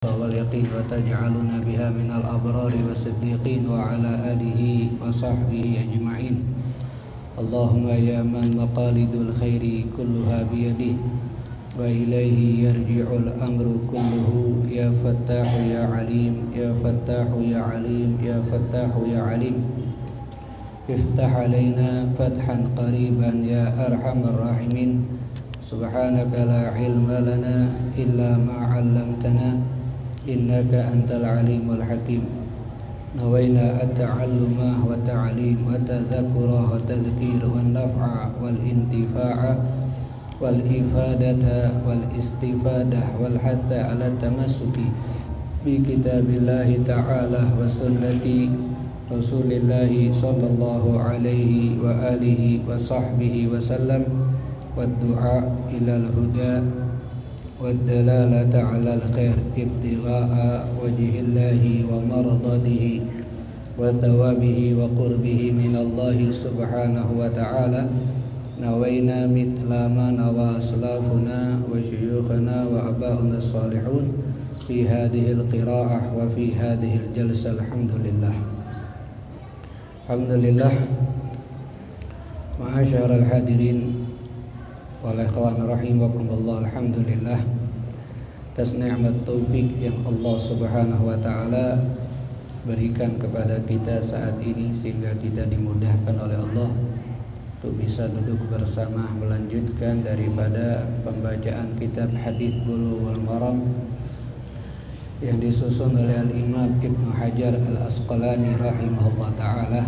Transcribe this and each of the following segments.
واليقين وتجعلنا بها من الأبرار والصديقين وعلى آله وصحبه أجمعين. اللهم يا من مقاليد الخير كلها بيده وإليه يرجع الأمر كله، يا فتاح يا عليم، يا فتاح يا عليم، يا فتاح يا عليم. افتح علينا فتحا قريبا يا أرحم الراحمين. سبحانك لا علم لنا إلا ما علمتنا إنك أنت العليم الحكيم. نوينا التعلم والتعليم والتذكر والتذكير والنفع والانتفاع والإفادة والاستفادة والحث على التمسك بكتاب الله تعالى وسنة رسول الله صلى الله عليه وآله وصحبه وسلم، والدعاء إلى الهدى والدلالة على الخير ابتغاء وجه الله ومرضاته وثوابه وقربه من الله سبحانه وتعالى. نوينا مثل ما نوى أسلافنا وشيوخنا وآباؤنا الصالحون في هذه القراءة وفي هذه الجلسة. الحمد لله. الحمد لله. Ma'asyiral hadirin wal ikhwan rahimakumullah. Alhamdulillah atas nikmat taufik yang Allah Subhanahu wa taala berikan kepada kita saat ini, sehingga kita dimudahkan oleh Allah untuk bisa duduk bersama melanjutkan daripada pembacaan kitab Hadits Bulughul Maram yang disusun oleh Al-Imam Ibnu Hajar Al-Asqalani rahimahullah taala.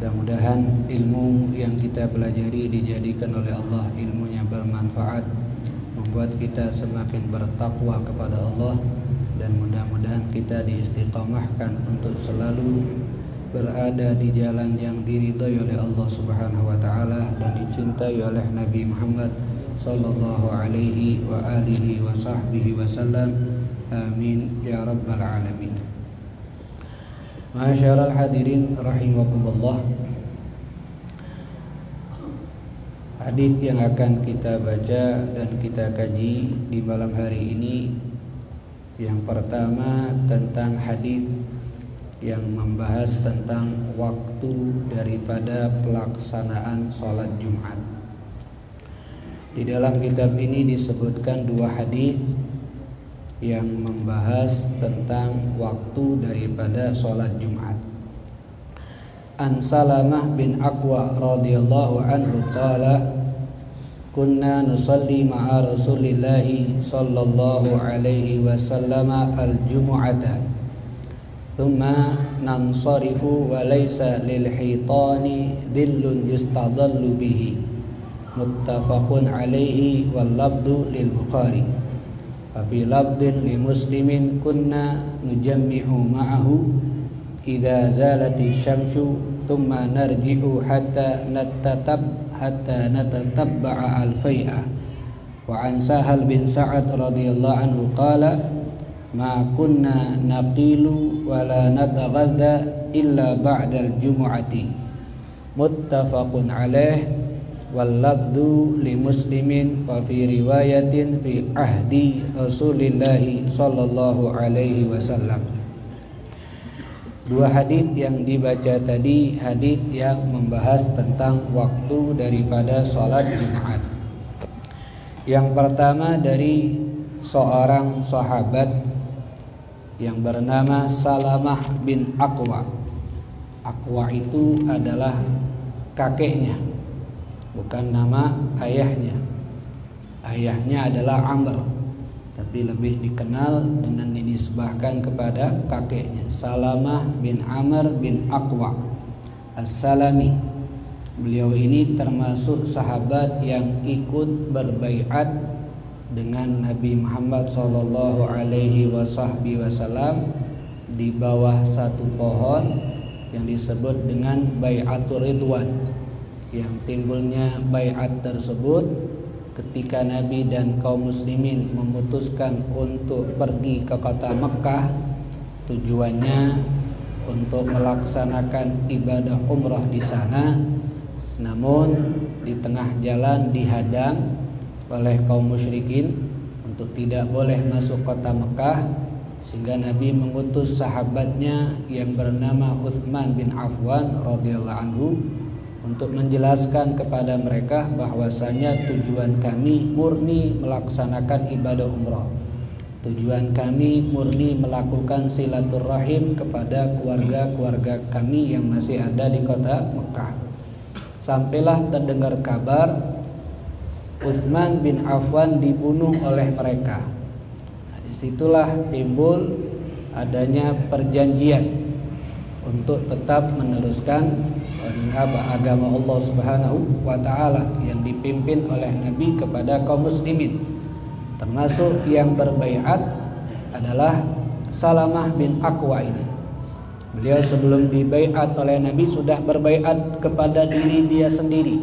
Mudah-mudahan ilmu yang kita pelajari dijadikan oleh Allah ilmunya bermanfaat, membuat kita semakin bertakwa kepada Allah, dan mudah-mudahan kita diistiqamahkan untuk selalu berada di jalan yang diridhai oleh Allah Subhanahu wa taala dan dicintai oleh Nabi Muhammad sallallahu alaihi wa alihi wa sahbihi wasallam. Amin ya rabbal alamin. Ma'asyiral hadirin rahimakumullah. Hadis yang akan kita baca dan kita kaji di malam hari ini, yang pertama tentang hadis yang membahas tentang waktu daripada pelaksanaan sholat Jumat. Di dalam kitab ini disebutkan dua hadis yang membahas tentang waktu daripada sholat Jumat. An Salamah bin Aqwa radhiyallahu anhu qala kunna nusalli ma'a Rasulillahi sallallahu alaihi wasallam al-jumu'ata thumma nansarifu wa laysa lil hitani dhillun yustadhallu bihi, muttafaqun alaihi wal labdu lil Bukhari. Fi labdin li muslimin kunna nujammi'u ma'ahu idza zalati syamsu thumma narji'u hatta natatabba'a al-fai'a. Wa an Sahal bin Sa'ad radhiyallahu anhu qala ma kunna naqilu wa la nataghadha illa ba'da al-jumu'ati, muttafaqun alaih wal labdu li muslimin wa fi riwayatin fi ahdi Rasulillahi sallallahu alaihi wasallam. Dua hadis yang dibaca tadi hadis yang membahas tentang waktu daripada sholat Jumat. Yang pertama dari seorang sahabat yang bernama Salamah bin Aqwa. Aqwa itu adalah kakeknya, bukan nama ayahnya. Ayahnya adalah Amr, tapi lebih dikenal dengan dinisbahkan kepada kakeknya, Salamah bin Amr bin Aqwa As-Salami. Beliau ini termasuk sahabat yang ikut berbaiat dengan Nabi Muhammad sallallahu alaihi wasallam di bawah satu pohon yang disebut dengan Bai'atur Ridwan. Yang timbulnya baiat tersebut ketika Nabi dan kaum muslimin memutuskan untuk pergi ke kota Mekkah, tujuannya untuk melaksanakan ibadah umrah di sana. Namun di tengah jalan dihadang oleh kaum musyrikin untuk tidak boleh masuk kota Mekah, sehingga Nabi mengutus sahabatnya yang bernama Utsman bin Affan radhiyallahu anhu untuk menjelaskan kepada mereka bahwasanya tujuan kami murni melaksanakan ibadah umrah. Tujuan kami murni melakukan silaturahim kepada keluarga-keluarga kami yang masih ada di kota Mekah. Sampailah terdengar kabar Utsman bin Affan dibunuh oleh mereka. Disitulah timbul adanya perjanjian untuk tetap meneruskan agama Allah Subhanahu wa taala yang dipimpin oleh Nabi kepada kaum muslimin. Termasuk yang berbaiat adalah Salamah bin Aqwa ini. Beliau sebelum dibaiat oleh Nabi sudah berbaiat kepada diri dia sendiri.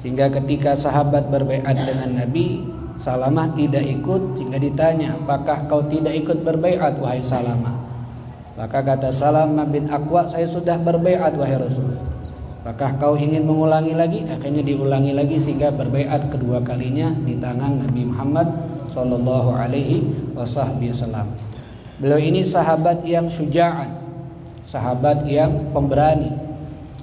Sehingga ketika sahabat berbaiat dengan Nabi, Salamah tidak ikut, sehingga ditanya, apakah kau tidak ikut berbaiat wahai Salamah? Maka kata Salamah bin Aqwa, saya sudah berbaiat wahai Rasul. Apakah kau ingin mengulangi lagi? Akhirnya diulangi lagi sehingga berbaiat kedua kalinya di tangan Nabi Muhammad sallallahu alaihi wasallam. Beliau ini sahabat yang syuja'an, sahabat yang pemberani.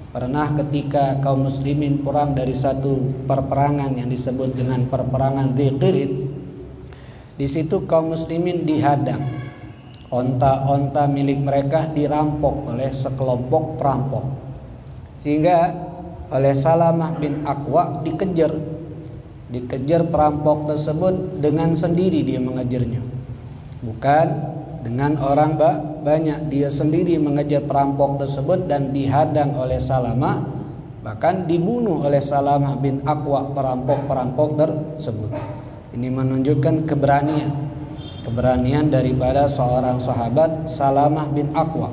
Pernah ketika kaum muslimin pulang dari satu perperangan yang disebut dengan perperangan Dziqirid, di situ kaum muslimin dihadang. Onta-onta milik mereka dirampok oleh sekelompok perampok. Sehingga oleh Salamah bin Aqwa dikejar perampok tersebut dengan sendiri dia mengejarnya. Bukan dengan orang banyak, dia sendiri mengejar perampok tersebut dan dihadang oleh Salamah, bahkan dibunuh oleh Salamah bin Aqwa perampok-perampok tersebut. Ini menunjukkan keberanian daripada seorang sahabat Salamah bin Aqwa.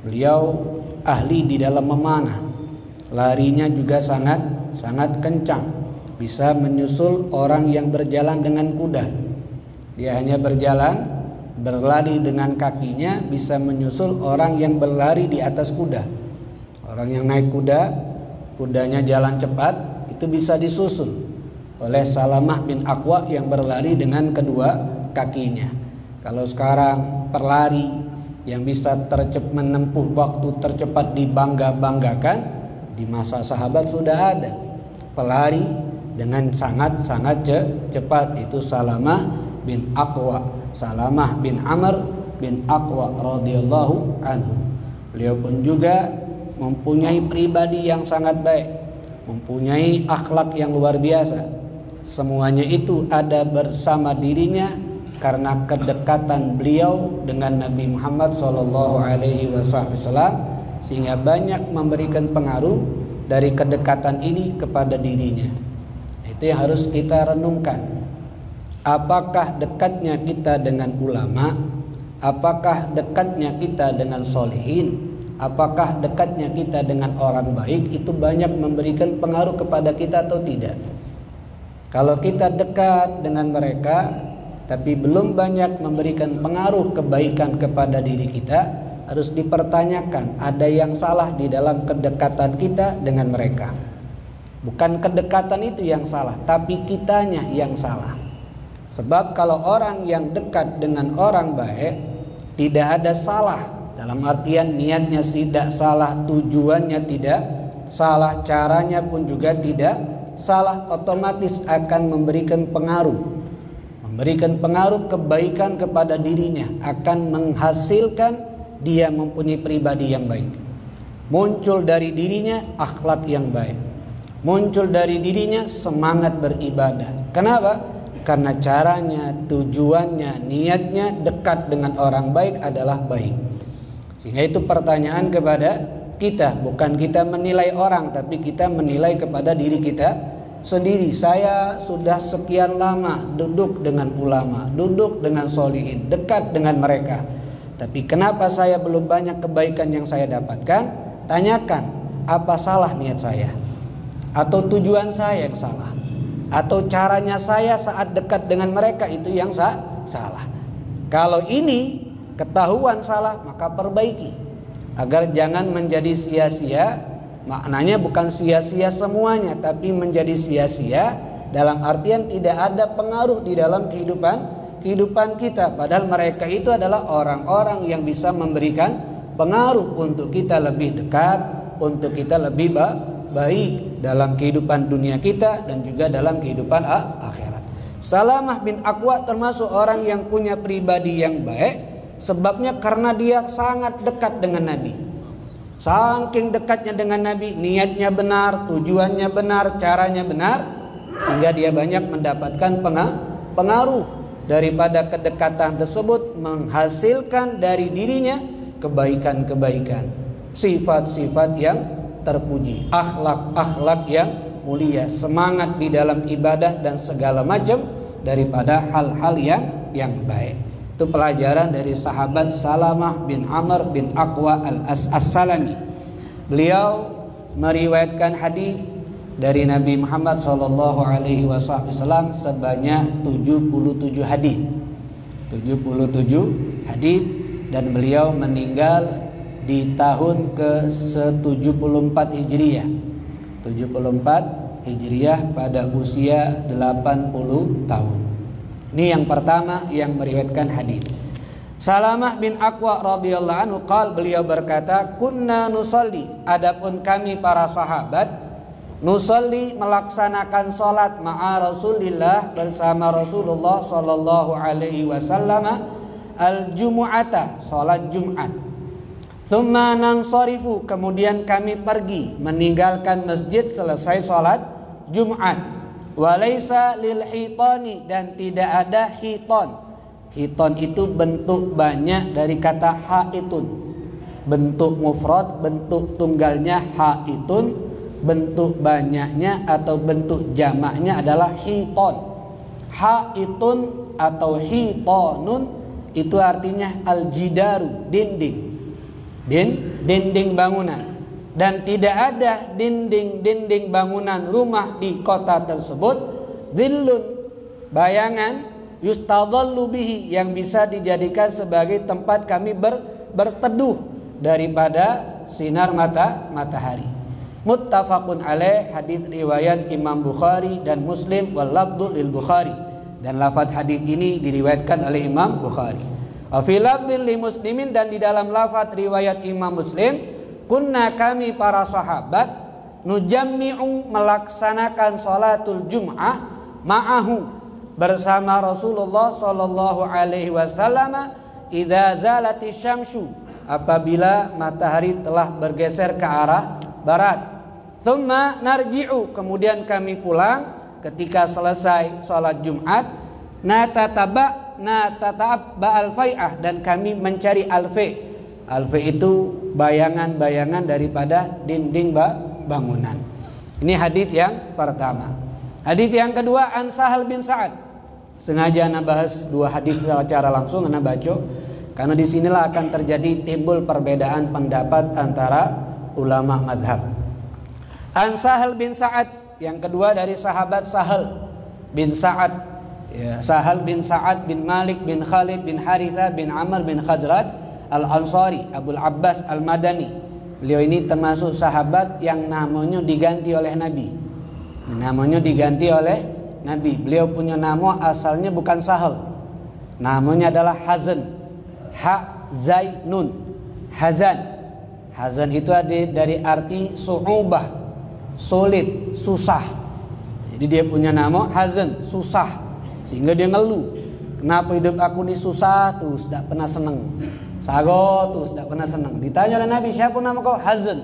Beliau ahli di dalam memanah, larinya juga sangat kencang, bisa menyusul orang yang berjalan dengan kuda. Dia hanya berlari dengan kakinya, bisa menyusul orang yang berlari di atas kuda. Orang yang naik kudanya jalan cepat, itu bisa disusul oleh Salamah bin Aqwa yang berlari dengan kedua kakinya. Kalau sekarang pelari yang bisa menempuh waktu tercepat dibangga-banggakan, di masa sahabat sudah ada pelari dengan sangat cepat, itu Salamah bin Aqwa, Salamah bin Amr bin Aqwa radhiyallahu anhu. Beliau pun juga mempunyai pribadi yang sangat baik, mempunyai akhlak yang luar biasa. Semuanya itu ada bersama dirinya karena kedekatan beliau dengan Nabi Muhammad SAW, sehingga banyak memberikan pengaruh dari kedekatan ini kepada dirinya. Itu yang harus kita renungkan. Apakah dekatnya kita dengan ulama? Apakah dekatnya kita dengan solihin? Apakah dekatnya kita dengan orang baik? Itu banyak memberikan pengaruh kepada kita atau tidak? Kalau kita dekat dengan mereka tapi belum banyak memberikan pengaruh kebaikan kepada diri kita, harus dipertanyakan, ada yang salah di dalam kedekatan kita dengan mereka. Bukan kedekatan itu yang salah, tapi kitanya yang salah. Sebab kalau orang yang dekat dengan orang baik, tidak ada salah. Dalam artian niatnya tidak salah, tujuannya tidak salah, caranya pun juga tidak salah, otomatis akan memberikan pengaruh kebaikan kepada dirinya, akan menghasilkan dia mempunyai pribadi yang baik. Muncul dari dirinya akhlak yang baik, muncul dari dirinya semangat beribadah. Kenapa? Karena caranya, tujuannya, niatnya dekat dengan orang baik adalah baik. Sehingga itu pertanyaan kepada kita, bukan kita menilai orang, tapi kita menilai kepada diri kita sendiri. Saya sudah sekian lama duduk dengan ulama, duduk dengan sholihin, dekat dengan mereka, tapi kenapa saya belum banyak kebaikan yang saya dapatkan? Tanyakan, apa salah niat saya? Atau tujuan saya yang salah? Atau caranya saya saat dekat dengan mereka itu yang salah? Kalau ini ketahuan salah, maka perbaiki, agar jangan menjadi sia-sia. Maknanya bukan sia-sia semuanya, tapi menjadi sia-sia dalam artian tidak ada pengaruh di dalam kehidupan kita. Padahal mereka itu adalah orang-orang yang bisa memberikan pengaruh untuk kita lebih dekat, untuk kita lebih baik dalam kehidupan dunia kita dan juga dalam kehidupan akhirat. Salamah bin Aqwa termasuk orang yang punya pribadi yang baik. Sebabnya karena dia sangat dekat dengan Nabi. Saking dekatnya dengan Nabi, niatnya benar, tujuannya benar, caranya benar, sehingga dia banyak mendapatkan pengaruh daripada kedekatan tersebut, menghasilkan dari dirinya kebaikan-kebaikan, sifat-sifat yang terpuji, akhlak-akhlak yang mulia, semangat di dalam ibadah dan segala macam daripada hal-hal yang baik. Itu pelajaran dari sahabat Salamah bin Amr bin Aqwa al-As-Salami. Beliau meriwayatkan hadis dari Nabi Muhammad SAW sebanyak 77 hadis. 77 hadis, dan beliau meninggal di tahun ke-74 Hijriah. 74 Hijriah pada usia 80 tahun. Ini yang pertama yang meriwayatkan hadis. Salamah bin Aqwa radhiyallahu anhu beliau berkata, kunna nusalli, adapun kami para sahabat, nusalli melaksanakan salat ma'a Rasulillah bersama Rasulullah sallallahu alaihi wasallam al-jumu'ata, salat Jumat. Tsumma nansarifu, kemudian kami pergi meninggalkan masjid selesai salat Jumat. Walaysa lil hitani, dan tidak ada hiton. Hiton itu bentuk banyak dari kata haitun. Bentuk mufrad, bentuk tunggalnya haitun, bentuk banyaknya atau bentuk jamaknya adalah hiton. Haitun atau hitonun itu artinya al-jidaru, dinding. Dinding bangunan. Dan tidak ada dinding-dinding bangunan rumah di kota tersebut dhillun, bayangan, yustadhallu bihi, yang bisa dijadikan sebagai tempat kami berteduh daripada sinar matahari. Muttafaqun alaih, hadis riwayat Imam Bukhari dan Muslim, wal lafdhu lil Bukhari, dan lafaz hadis ini diriwayatkan oleh Imam Bukhari. Wa fi lafdhin li Muslimin, dan di dalam lafaz riwayat Imam Muslim, kunna, kami para sahabat, nujammi'u, melaksanakan salatul jum'ah ma'ahu, bersama Rasulullah sallallahu alaihi wasallam, idza zalati syamsu, apabila matahari telah bergeser ke arah barat. Tsumma narji'u, kemudian kami pulang ketika selesai salat Jumat. Natata'ab al-fai'ah, dan kami mencari al-fi'. Al-fi' itu bayangan-bayangan daripada dinding bangunan. Ini hadis yang pertama. Hadis yang kedua, an Sahal bin Sa'ad. Sengaja ana bahas dua hadis secara langsung, ana baca karena disinilah akan terjadi timbul perbedaan pendapat antara ulama madhab. An Sahal bin Sa'ad, yang kedua dari sahabat Sahal bin Sa'ad, ya, Sahal bin Sa'ad bin Malik bin Khalid bin Haritha bin Amr bin Khazraj Al-Ansari, Abul Abbas Al-Madani. Beliau ini termasuk sahabat yang namanya diganti oleh Nabi. Namanya diganti oleh Nabi. Beliau punya nama asalnya bukan Sahal. Namanya adalah Hazan. Ha-Zai-Nun. Hazan. Hazan itu ada dari arti su'ubah, sulit, susah. Jadi dia punya nama Hazan, susah. Sehingga dia ngeluh, kenapa hidup aku ini susah terus, tidak pernah senang. Sago terus tidak pernah senang. Ditanya oleh Nabi, siapa nama kau? Hazan.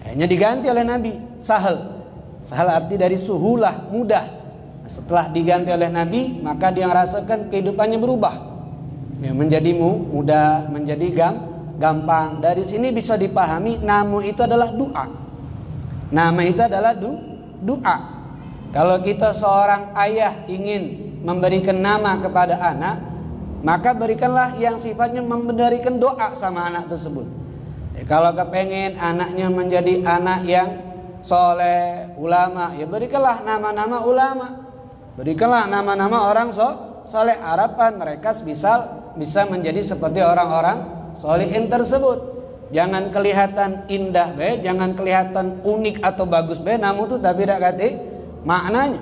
Akhirnya diganti oleh Nabi Sahal. Sahal arti dari suhulah, mudah. Setelah diganti oleh Nabi, maka dia merasakan kehidupannya berubah, ya, menjadi mudah, menjadi gampang. Dari sini bisa dipahami nama itu adalah doa. Nama itu adalah doa. Kalau kita seorang ayah ingin memberikan nama kepada anak, maka berikanlah yang sifatnya memberikan doa sama anak tersebut. Kalau kepengen anaknya menjadi anak yang soleh, ulama, ya berikanlah nama-nama ulama. Berikanlah nama-nama orang soleh. Harapan mereka bisa menjadi seperti orang-orang solehin tersebut. Jangan kelihatan indah be, jangan kelihatan unik atau bagus be, namun itu tapi tidak kati maknanya.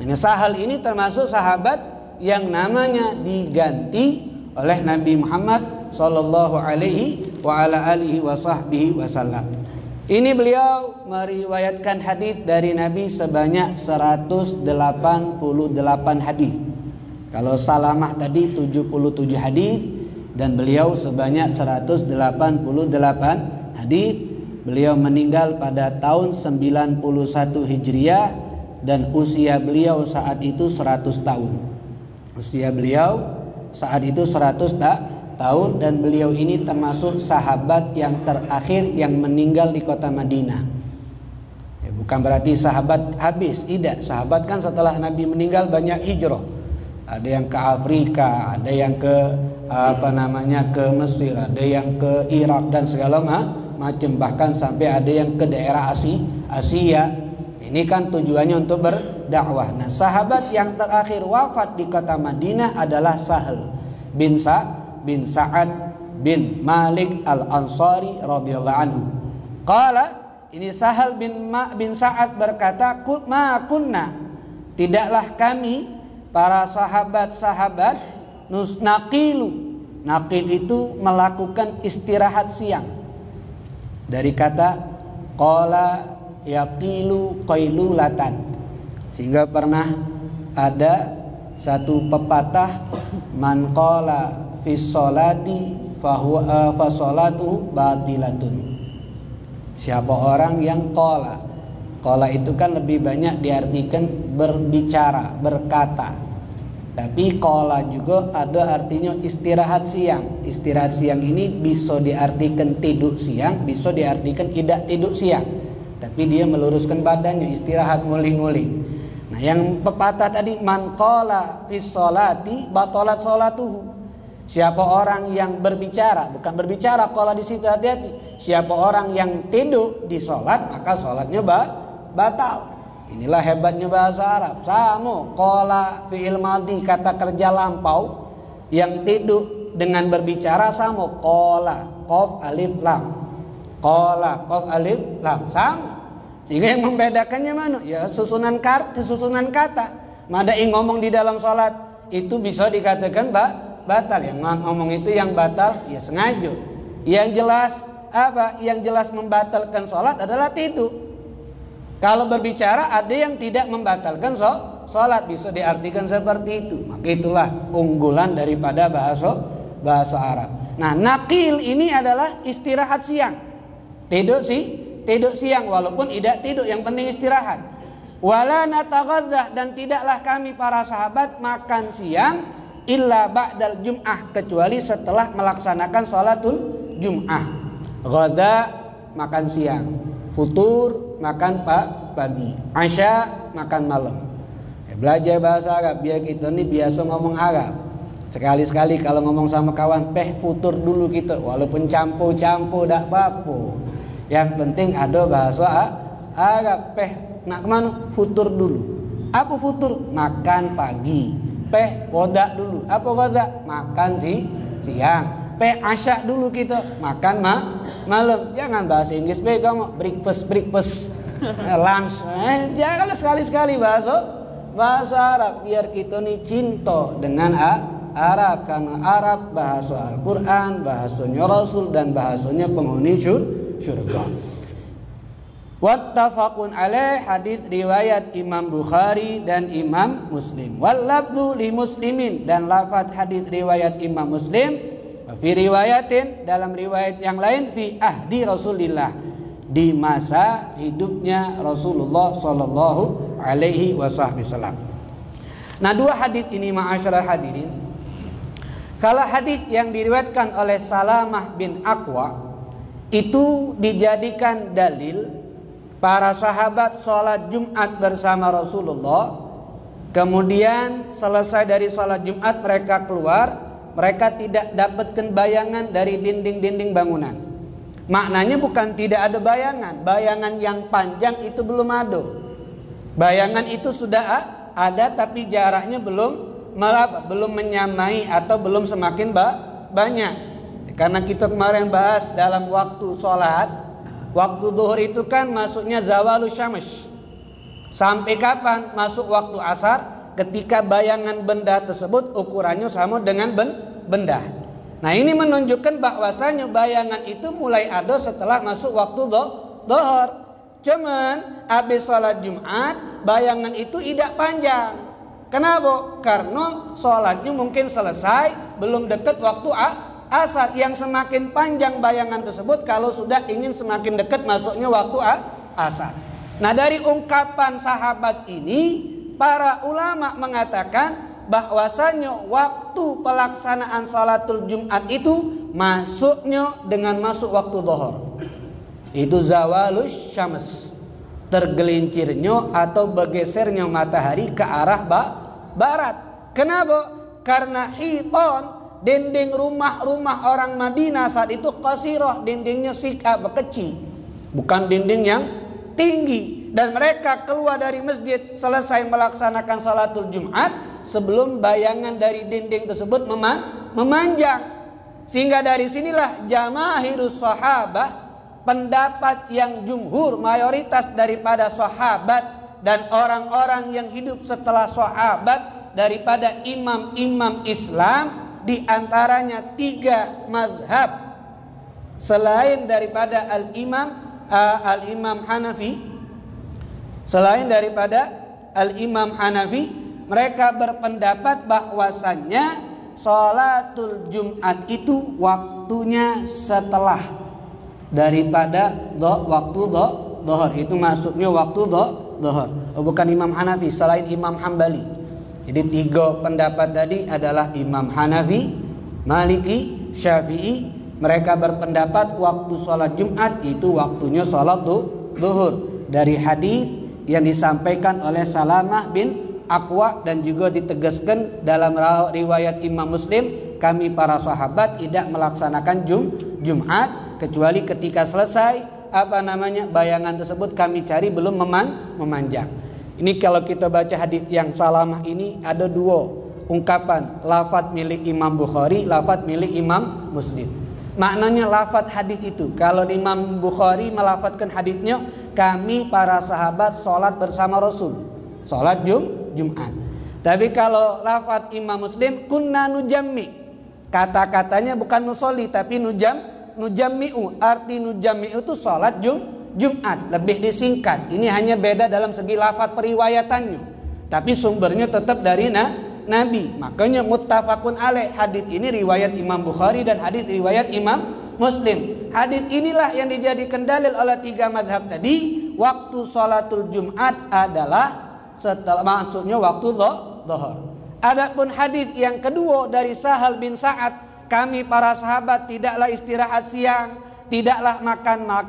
Ini Sahal ini termasuk sahabat yang namanya diganti oleh Nabi Muhammad sallallahu alaihi wa ala alihi wa sahbihi wasallam. Ini beliau meriwayatkan hadis dari Nabi sebanyak 188 hadis. Kalau Salamah tadi 77 hadis dan beliau sebanyak 188 hadis. Beliau meninggal pada tahun 91 Hijriah dan usia beliau saat itu 100 tahun. Usia beliau saat itu 100 tahun dan beliau ini termasuk sahabat yang terakhir yang meninggal di kota Madinah. Ya, bukan berarti sahabat habis, tidak. Sahabat kan setelah Nabi meninggal banyak hijrah. Ada yang ke Afrika, ada yang ke ke Mesir, ada yang ke Irak dan segala macam, bahkan sampai ada yang ke daerah Asia. Ini kan tujuannya untuk berdakwah. Nah, sahabat yang terakhir wafat di kota Madinah adalah Sahal bin Sa'ad bin Malik Al-Ansari radhiyallahu anhu. Qala, ini Sahal bin Sa'ad berkata, ma kunna, tidaklah kami para sahabat-sahabat naqilu. Naqil itu melakukan istirahat siang. Dari kata qala yaqilu qailulatan. Sehingga pernah ada satu pepatah, man qala fi sholati fa sholatuhu batilatun. Siapa orang yang qala. Qala itu kan lebih banyak diartikan berbicara, berkata. Tapi qala juga ada artinya istirahat siang. Istirahat siang ini bisa diartikan tidur siang, bisa diartikan tidak tidur siang. Tapi dia meluruskan badannya, istirahat nguling-nguling. Nah, yang pepatah tadi, man qala fi sholati batalat sholatuhu. Siapa orang yang berbicara, bukan berbicara qala di situ, hati-hati. Siapa orang yang tidur di sholat, maka sholatnya batal. Inilah hebatnya bahasa Arab. Sama qala fi'il madhi, kata kerja lampau, yang tidur dengan berbicara sama qala qaf alif lam. Qala qaf alif lam sama. Sehingga yang membedakannya mana? Ya susunan kata. Madai ngomong di dalam sholat itu bisa dikatakan batal. Yang ngomong itu yang batal ya sengaja. Yang jelas apa? Yang jelas membatalkan sholat adalah tidur. Kalau berbicara ada yang tidak membatalkan sholat, bisa diartikan seperti itu. Maka itulah unggulan daripada bahasa Arab. Nah, naqil ini adalah istirahat siang. Tidur siang walaupun tidak tidur, yang penting istirahat. Wala nataghadzah, dan tidaklah kami para sahabat makan siang illa ba'dal jum'ah, kecuali setelah melaksanakan sholatul jum'ah. Ghada makan siang, futur makan pagi, asya makan malam. Belajar bahasa Arab biar kita ini biasa ngomong Arab. Sekali-sekali kalau ngomong sama kawan, futur dulu kita, walaupun campur-campur tak apa-apa. Yang penting ada bahasa Arab. Nak kemana? Futur dulu. Apa futur? Makan pagi. Goda dulu. Apa goda? Makan siang. Asya dulu kita, makan malam. Jangan bahasa Inggris kamu breakfast lunch. Jangan sekali-sekali bahasa Arab, biar kita nih cinta dengan Arab, karena Arab bahasa Al-Quran, bahasanya Rasul, dan bahasanya penghuni syurga. Wattafaqun alaih, hadits riwayat Imam Bukhari dan Imam Muslim. Wal lafdzu li Muslimin, dan lafaz hadits riwayat Imam Muslim. Fi riwayatin, dalam riwayat yang lain, fi ahdi Rasulillah, di masa hidupnya Rasulullah sallallahu alaihi wasallam. Nah, dua hadis ini ma'asyiral hadirin, kalau hadis yang diriwayatkan oleh Salamah bin Aqwa itu dijadikan dalil para sahabat sholat Jumat bersama Rasulullah, kemudian selesai dari sholat Jumat mereka keluar, mereka tidak dapatkan bayangan dari dinding-dinding bangunan. Maknanya bukan tidak ada bayangan yang panjang itu belum ada. Bayangan itu sudah ada, tapi jaraknya belum menyamai atau belum semakin banyak. Karena kita kemarin bahas dalam waktu sholat, waktu zuhur itu kan masuknya zawalus syams. Sampai kapan masuk waktu asar? Ketika bayangan benda tersebut ukurannya sama dengan benda. Nah, ini menunjukkan bahwasanya bayangan itu mulai ada setelah masuk waktu zuhur. Cuman habis sholat Jumat bayangan itu tidak panjang. Kenapa? Karena sholatnya mungkin selesai belum dekat waktu asar. Yang semakin panjang bayangan tersebut kalau sudah ingin semakin dekat masuknya waktu asar. Nah, dari ungkapan sahabat ini, para ulama mengatakan bahwasanya waktu pelaksanaan salatul Jumat itu masuknya dengan masuk waktu zuhur. Itu zawalus syams, tergelincirnya atau bergesernya matahari ke arah barat. Kenapa? Karena hiton, dinding rumah-rumah orang Madinah saat itu qasirah, dindingnya kecil, bukan dinding yang tinggi. Dan mereka keluar dari masjid selesai melaksanakan salatul Jumat sebelum bayangan dari dinding tersebut memanjang. Sehingga dari sinilah jamaahirus sahabah, pendapat yang jumhur mayoritas daripada sahabat dan orang-orang yang hidup setelah sahabat daripada imam-imam Islam, di antaranya 3 mazhab selain daripada al-Imam Hanafi. Selain daripada al-Imam Hanafi, mereka berpendapat bahwasannya sholatul Jumat itu waktunya setelah daripada waktu zuhur. Itu masuknya waktu zuhur. Bukan Imam Hanafi, selain Imam Hambali. Jadi 3 pendapat tadi adalah Imam Hanafi, Maliki, Syafi'i. Mereka berpendapat waktu sholat Jumat itu waktunya sholat zuhur. Dari hadis yang disampaikan oleh Salamah bin Aqwa dan juga ditegaskan dalam riwayat Imam Muslim, kami para sahabat tidak melaksanakan Jumat kecuali ketika selesai bayangan tersebut kami cari belum memanjang. Ini kalau kita baca hadis yang Salamah ini ada 2 ungkapan, lafaz milik Imam Bukhari, lafaz milik Imam Muslim. Maknanya lafaz hadis itu, kalau Imam Bukhari melafazkan hadisnya, kami para sahabat sholat bersama Rasul, sholat Jumat. Tapi kalau lafaz Imam Muslim, kunna nujammi, kata-katanya bukan nusolli tapi nujammi'u. Arti nujammi'u itu sholat Jumat, lebih disingkat. Ini hanya beda dalam segi lafaz periwayatannya, tapi sumbernya tetap dari Nabi. Makanya muttafaqun alaih, hadis ini riwayat Imam Bukhari dan hadis riwayat Imam Muslim. Hadis inilah yang dijadikan dalil oleh 3 mazhab tadi. Waktu sholatul Jumat adalah setelah masuknya waktu zuhur. Adapun hadis yang kedua dari Sahal bin Sa'ad, kami para sahabat tidaklah istirahat siang, tidaklah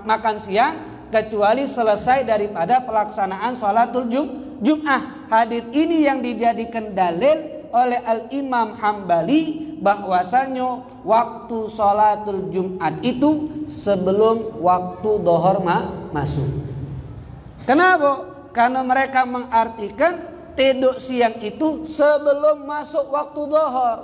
makan siang kecuali selesai daripada pelaksanaan sholatul Jum'ah. Hadis ini yang dijadikan dalil oleh Al-Imam Hambali bahwasanya waktu sholatul Jumat itu sebelum waktu zuhur masuk. Kenapa? Karena mereka mengartikan tidur siang itu sebelum masuk waktu zuhur.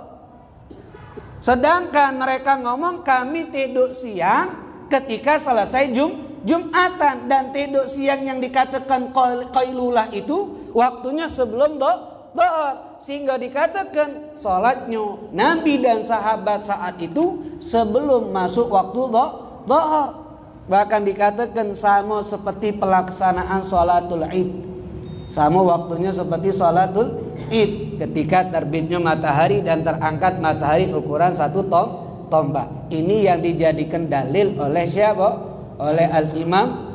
Sedangkan mereka ngomong kami tidur siang ketika selesai Jumatan, dan tidur siang yang dikatakan qailulah itu waktunya sebelum zuhur, sehingga dikatakan salatnya Nabi dan sahabat saat itu sebelum masuk waktu zuhur. Bahkan dikatakan sama seperti pelaksanaan sholatul Id, sama waktunya seperti sholatul Id ketika terbitnya matahari dan terangkat matahari ukuran 1 tombak. Ini yang dijadikan dalil oleh siapa? Oleh Al-Imam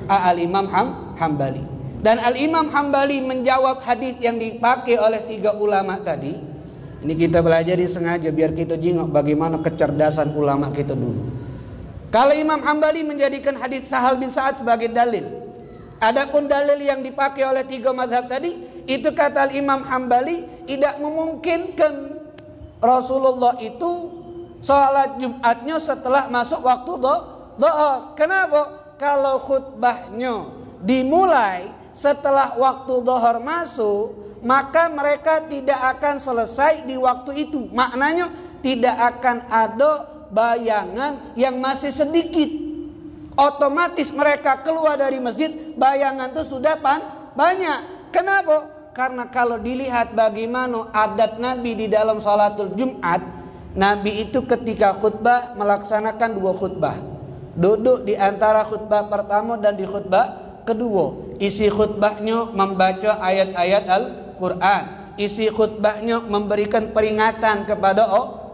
Al-Imam Hambali. Dan Al-Imam Hambali menjawab hadis yang dipakai oleh 3 ulama tadi. Ini kita belajar sengaja biar kita jingok bagaimana kecerdasan ulama kita dulu. Kalau Imam Hambali menjadikan hadis Sahal bin Sa'ad sebagai dalil, adapun dalil yang dipakai oleh 3 mazhab tadi, itu kata Imam Hambali tidak memungkinkan Rasulullah itu sholat Jumatnya setelah masuk waktu zuhur. Kenapa? Kalau khutbahnya dimulai setelah waktu zuhur masuk, maka mereka tidak akan selesai di waktu itu. Maknanya tidak akan ada bayangan yang masih sedikit. Otomatis mereka keluar dari masjid, bayangan itu sudah banyak. Kenapa? Karena kalau dilihat bagaimana adat Nabi di dalam salatul Jumat, Nabi itu ketika khutbah melaksanakan 2 khutbah. Duduk di antara khutbah pertama dan di khutbah kedua. Isi khutbahnya membaca ayat-ayat Al-Quran. Isi khutbahnya memberikan peringatan kepada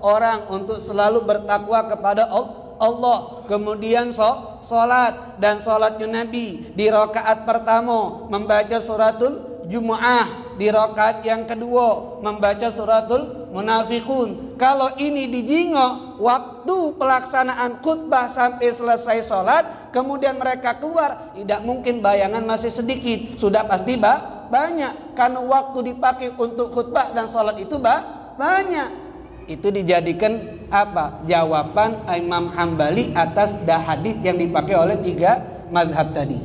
orang untuk selalu bertakwa kepada Allah. Kemudian salat, dan salatnya Nabi di rakaat pertama membaca suratul Jumu'ah, di rakaat yang kedua membaca suratul Munafiqun. Kalau ini dijingok waktu pelaksanaan khutbah sampai selesai salat, kemudian mereka keluar, tidak mungkin bayangan masih sedikit, sudah pasti banyak, karena waktu dipakai untuk khutbah dan salat itu banyak. Itu dijadikan apa? Jawaban Imam Hambali atas hadis yang dipakai oleh 3 mazhab tadi.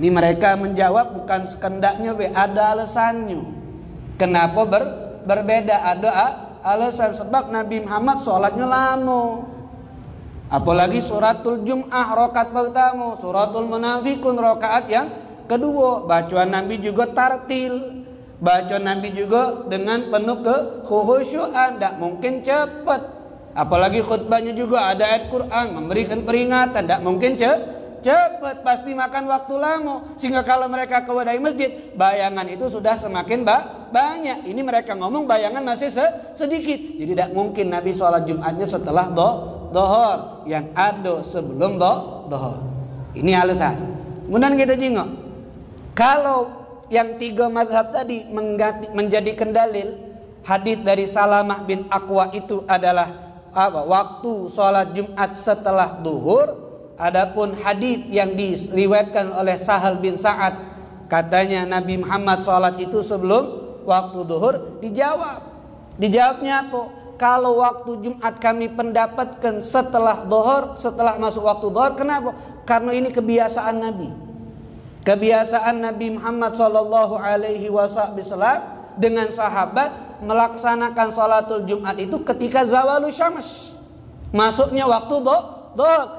Ini mereka menjawab bukan sekendaknya, ada alasannya. Kenapa berbeda? Ada alasan, sebab Nabi Muhammad sholatnya lama. Apalagi suratul Jum'ah rakaat pertama, suratul Munafiqun rakaat yang kedua. Bacaan Nabi juga tartil, bacaan Nabi juga dengan penuh kekhusyuan, tidak mungkin cepat. Apalagi khutbahnya juga ada ayat Quran memberikan peringatan, tidak mungkin cepat, pasti makan waktu lama. Sehingga kalau mereka keluar dari masjid, bayangan itu sudah semakin banyak. Ini mereka ngomong bayangan masih sedikit. Jadi tidak mungkin Nabi sholat Jumatnya setelah dohor, yang ada sebelum dohor. Ini alasan. Kemudian kita jengok, kalau yang 3 mazhab tadi menjadikan dalil hadis dari Salamah bin Aqwa itu adalah waktu sholat Jumat setelah duhur. Adapun hadis yang diriwayatkan oleh Sahal bin Sa'ad, katanya Nabi Muhammad sholat itu sebelum waktu duhur, dijawabnya apa? Kalau waktu Jumat kami pendapatkan setelah duhur, setelah masuk waktu duhur. Kenapa? Karena ini kebiasaan Nabi Muhammad sallallahu alaihi wasallam dengan sahabat melaksanakan sholatul Jumat itu ketika zawalul syams, masuknya waktu dohor.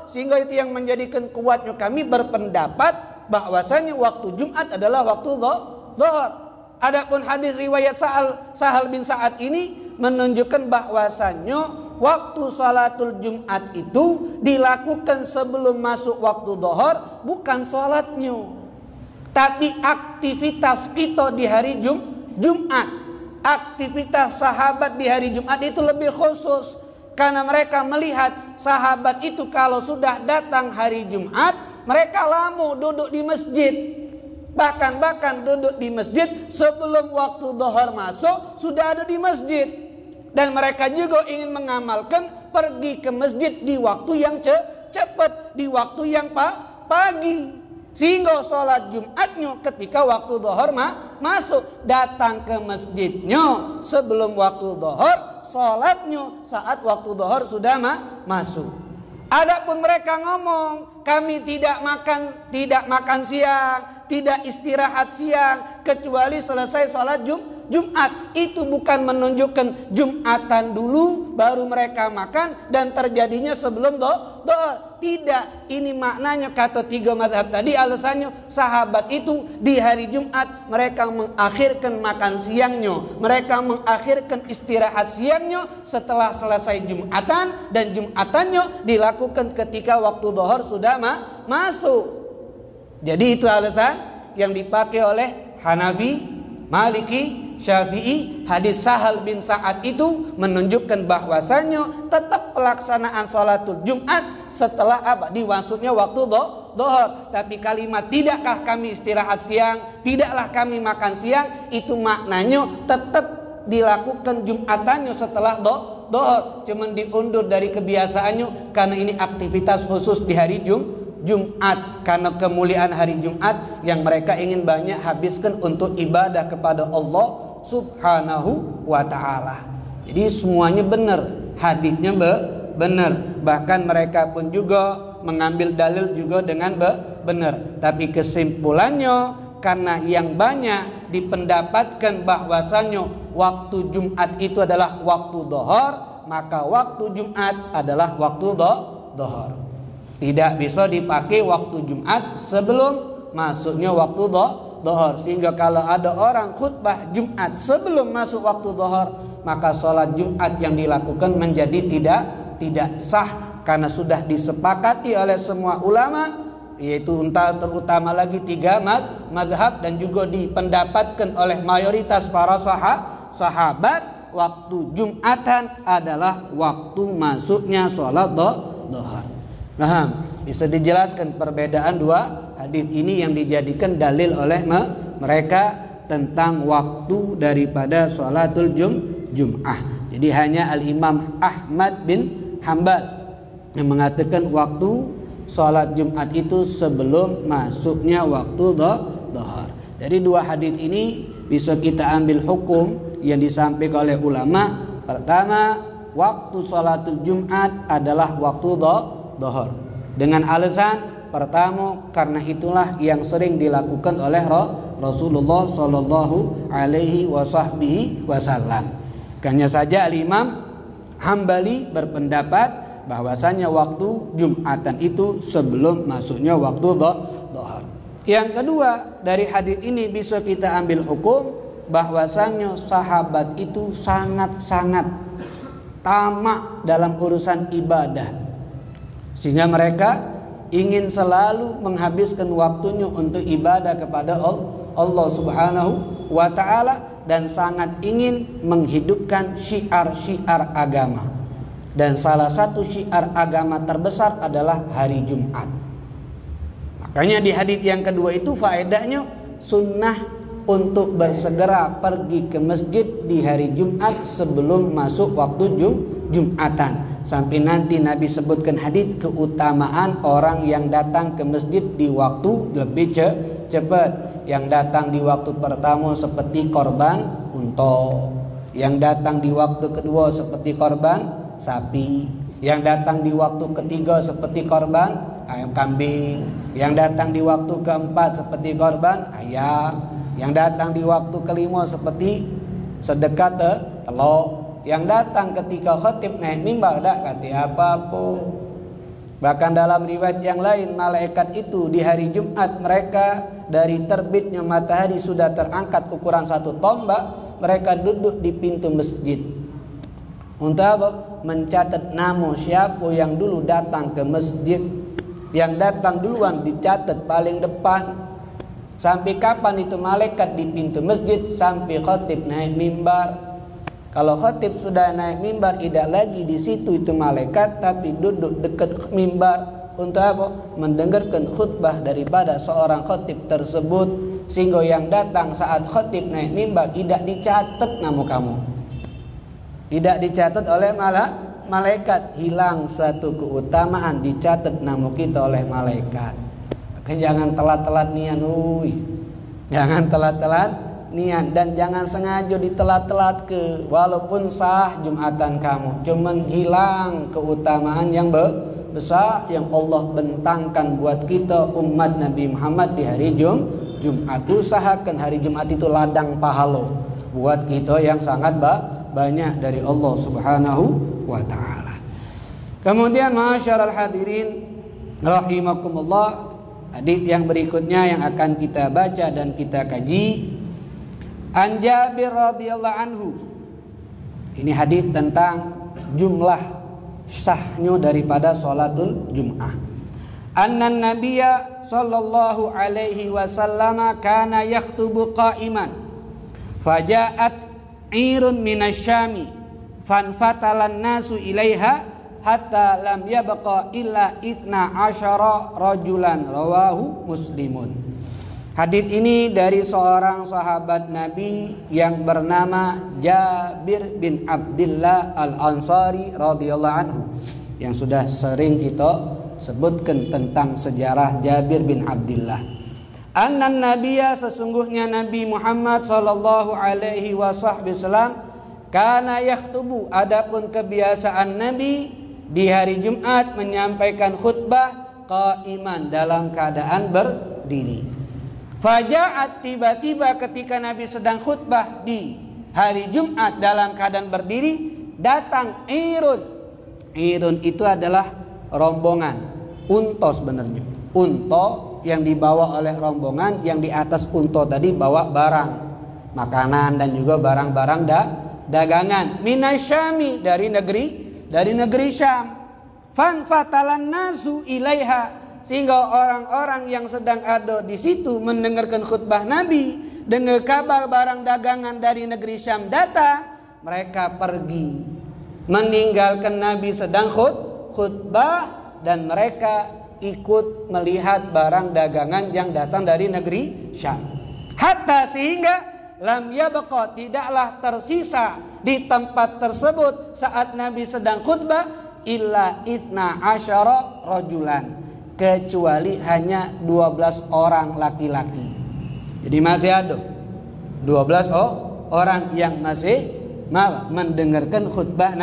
Sehingga itu yang menjadikan kuatnya kami berpendapat bahwasanya waktu Jumat adalah waktu dohor. Adapun hadis riwayat Sahal bin Sa'ad ini menunjukkan bahwasanya waktu salatul Jumat itu dilakukan sebelum masuk waktu dohor, bukan salatnya, tapi aktivitas kita di hari Jumat. Aktivitas sahabat di hari Jumat itu lebih khusus, karena mereka melihat sahabat itu kalau sudah datang hari Jumat, mereka lama duduk di masjid. Bahkan duduk di masjid sebelum waktu zuhur masuk sudah ada di masjid. Dan mereka juga ingin mengamalkan pergi ke masjid di waktu yang cepat, di waktu yang pagi. Sehingga sholat Jumatnya ketika waktu zuhur masuk, datang ke masjidnya sebelum waktu zuhur, sholatnya saat waktu zuhur sudah masuk. Adapun mereka ngomong, kami tidak makan siang, tidak istirahat siang kecuali selesai sholat Jumat. Itu bukan menunjukkan Jumatan dulu baru mereka makan dan terjadinya sebelum doa. Tidak, ini maknanya kata 3 mazhab tadi, alasannya sahabat itu di hari Jumat mereka mengakhirkan makan siangnya, mereka mengakhirkan istirahat siangnya setelah selesai Jumatan, dan Jumatannya dilakukan ketika waktu zuhur sudah masuk. Jadi itu alasan yang dipakai oleh Hanafi, Maliki, Syafi'i. Hadis Sahal bin Sa'ad itu menunjukkan bahwasannya tetap pelaksanaan sholatul Jumat setelah dimasuknya waktu zuhur. Tapi kalimat tidakkah kami istirahat siang, tidaklah kami makan siang, itu maknanya tetap dilakukan Jumatannya setelah zuhur, cuman diundur dari kebiasaannya karena ini aktivitas khusus di hari Jumat, karena kemuliaan hari Jumat yang mereka ingin banyak habiskan untuk ibadah kepada Allah Subhanahu wa ta'ala. Jadi semuanya benar, hadisnya benar, bahkan mereka pun juga mengambil dalil juga dengan benar. Tapi kesimpulannya, karena yang banyak dipendapatkan bahwasannya waktu Jumat itu adalah waktu zuhur, maka waktu Jumat adalah waktu zuhur. Tidak bisa dipakai waktu Jumat sebelum masuknya waktu dhuhur. Sehingga kalau ada orang khutbah Jumat sebelum masuk waktu dhuhur, maka sholat Jumat yang dilakukan menjadi tidak sah, karena sudah disepakati oleh semua ulama, yaitu terutama lagi 3 mazhab, dan juga dipendapatkan oleh mayoritas para sahabat, waktu Jumatan adalah waktu masuknya sholat dhuhur. Nah, bisa dijelaskan perbedaan dua hadis ini yang dijadikan dalil oleh mereka tentang waktu daripada sholatul Jum'ah. Jadi hanya Al-Imam Ahmad bin Hanbal yang mengatakan waktu sholat Jumat itu sebelum masuknya waktu dhuhur. Dari dua hadis ini bisa kita ambil hukum yang disampaikan oleh ulama. Pertama, waktu sholatul Jumat adalah waktu dhuhur. Dengan alasan pertama, karena itulah yang sering dilakukan oleh Rasulullah sallallahu alaihi wasallam. Hanya saja Al-Imam Hambali berpendapat bahwasanya waktu Jumatan itu sebelum masuknya waktu dhuhur. Yang kedua, dari hadis ini bisa kita ambil hukum bahwasanya sahabat itu sangat-sangat tamak dalam urusan ibadah, sehingga mereka ingin selalu menghabiskan waktunya untuk ibadah kepada Allah Subhanahu wa ta'ala, dan sangat ingin menghidupkan syiar-syiar agama. Dan salah satu syiar agama terbesar adalah hari Jumat. Makanya di hadis yang kedua itu faedahnya sunnah untuk bersegera pergi ke masjid di hari Jumat sebelum masuk waktu Jumatan. Sampai nanti Nabi sebutkan hadis keutamaan orang yang datang ke masjid di waktu lebih cepat. Yang datang di waktu pertama seperti korban unta, yang datang di waktu kedua seperti korban sapi, yang datang di waktu ketiga seperti korban ayam kambing, yang datang di waktu keempat seperti korban ayam, yang datang di waktu kelima seperti sedekah telur, yang datang ketika khatib naik mimbar tak kata apa-apa. Bahkan dalam riwayat yang lain, malaikat itu di hari Jumat mereka dari terbitnya matahari sudah terangkat ukuran 1 tombak, mereka duduk di pintu masjid. Untuk apa? Mencatat nama siapa yang dulu datang ke masjid. Yang datang duluan dicatat paling depan. Sampai kapan itu malaikat di pintu masjid? Sampai khatib naik mimbar. Kalau khatib sudah naik mimbar, tidak lagi di situ itu malaikat, tapi duduk dekat mimbar. Untuk apa? Mendengarkan khutbah daripada seorang khatib tersebut, sehingga yang datang saat khatib naik mimbar tidak dicatat nama kamu, tidak dicatat oleh malaikat. Hilang satu keutamaan, dicatat nama kita oleh malaikat. Maka jangan telat-telat nian, jangan telat-telat niat, dan jangan sengaja ditelat-telat ke, walaupun sah Jumatan kamu, cuman hilang keutamaan yang besar yang Allah bentangkan buat kita umat Nabi Muhammad di hari Jumat. Usahakan hari Jumat itu ladang pahala buat kita yang sangat banyak dari Allah Subhanahu wa ta'ala. Kemudian masyarul hadirin rahimakumullah, hadis yang berikutnya yang akan kita baca dan kita kaji, An Jabir radhiyallahu anhu. Ini hadis tentang jumlah sahnya daripada sholatul Jum'ah. Annan Nabiyya sallallahu alaihi wasallam kana yaktubu qa'iman, faja'at 'irun minasyami fanfatalan nasu ilaiha hatta lam yabqa illa 12 rajulan, rawahu Muslimun. Hadis ini dari seorang sahabat Nabi yang bernama Jabir bin Abdullah Al-Ansari radhiyallahu anhu, yang sudah sering kita sebutkan tentang sejarah Jabir bin Abdullah. Annan Nabiyya, sesungguhnya Nabi Muhammad sallallahu alaihi wasallam, kana yaktubu, adapun kebiasaan Nabi di hari Jumat menyampaikan khutbah qaiman, dalam keadaan berdiri. Faja'at, tiba-tiba ketika Nabi sedang khutbah di hari Jumat dalam keadaan berdiri, datang irun. Irun itu adalah rombongan unta sebenarnya. Unta yang dibawa oleh rombongan, yang di atas unta tadi bawa barang, makanan dan juga barang-barang dagangan. Minasyami, dari negeri Syam. Fanfatalan nasu ilaiha, sehingga orang-orang yang sedang ada di situ mendengarkan khutbah Nabi, dengar kabar barang dagangan dari negeri Syam datang, mereka pergi meninggalkan Nabi sedang khutbah, dan mereka ikut melihat barang dagangan yang datang dari negeri Syam. Hatta sehingga lam yabqa, tidaklah tersisa di tempat tersebut saat Nabi sedang khutbah illa ithna asyara rajulan, kecuali hanya 12 orang laki-laki. Jadi masih ada 12 orang yang masih mendengarkan khutbah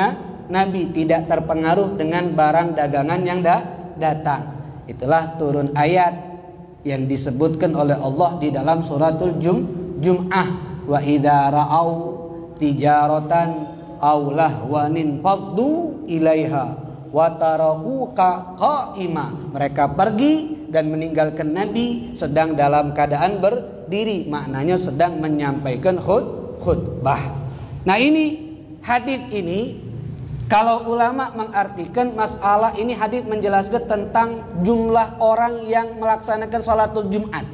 Nabi, tidak terpengaruh dengan barang dagangan yang datang. Itulah turun ayat yang disebutkan oleh Allah di dalam suratul Jum'ah, wa idza ra'au tijaratan aw lahwanin faddu ilaiha wa tarakuka qa'ima. Mereka pergi dan meninggalkan Nabi sedang dalam keadaan berdiri, maknanya sedang menyampaikan khutbah. Nah, ini hadis ini, kalau ulama mengartikan masalah ini, hadis menjelaskan tentang jumlah orang yang melaksanakan salatul Jumat.